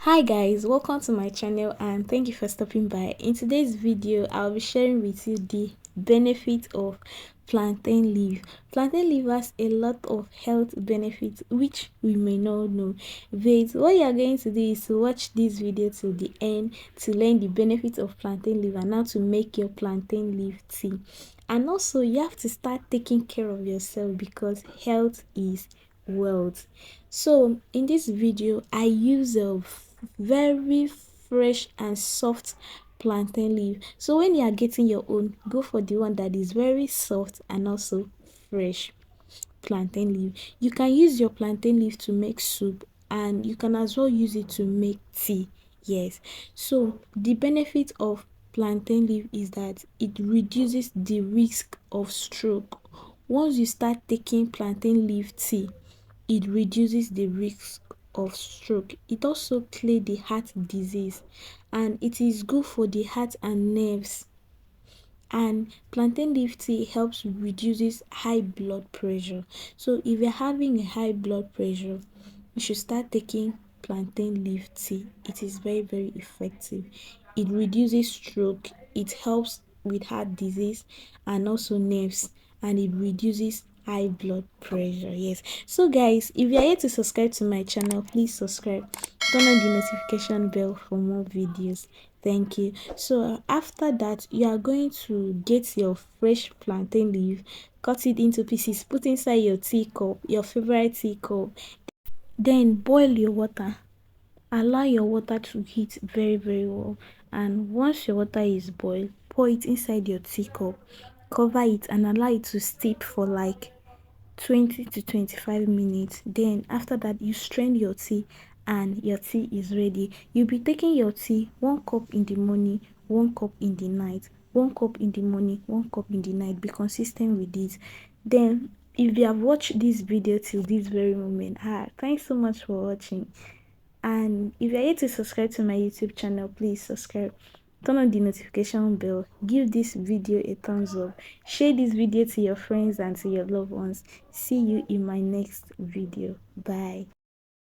Hi guys, welcome to my channel and thank you for stopping by. In today's video I'll be sharing with you the benefit of plantain leaf. Plantain leaf has a lot of health benefits which we may not know, but what you are going to do is to watch this video till the end to learn the benefits of plantain leaf and how to make your plantain leaf tea. And also you have to start taking care of yourself because health is wealth. So in this video I use a very fresh and soft plantain leaf. So when you are getting your own, go for the one that is very soft and also fresh plantain leaf. You can use your plantain leaf to make soup and you can as well use it to make tea. Yes, so the benefit of plantain leaf is that it reduces the risk of stroke. Once you start taking plantain leaf tea, it reduces the risk of stroke. It also clears the heart disease and it is good for the heart and nerves. And plantain leaf tea helps reduces high blood pressure. So if you're having a high blood pressure, you should start taking plantain leaf tea. It is very effective. It reduces stroke, it helps with heart disease and also nerves, and it reduces high blood pressure. Yes, so guys, if you are yet to subscribe to my channel, please subscribe, turn on the notification bell for more videos. Thank you. So after that, you are going to get your fresh plantain leaf, cut it into pieces, put inside your teacup, your favorite teacup, then boil your water. Allow your water to heat very well, and once your water is boiled, pour it inside your teacup, cover it and allow it to steep for like 20 to 25 minutes. Then after that, you strain your tea and your tea is ready. You'll be taking your tea 1 cup in the morning, 1 cup in the night, 1 cup in the morning, 1 cup in the night. Be consistent with this. Then if you have watched this video till this very moment, thanks so much for watching. And if you're yet to subscribe to my YouTube channel, please subscribe, turn on the notification bell, give this video a thumbs up, share this video to your friends and to your loved ones. See you in my next video. Bye.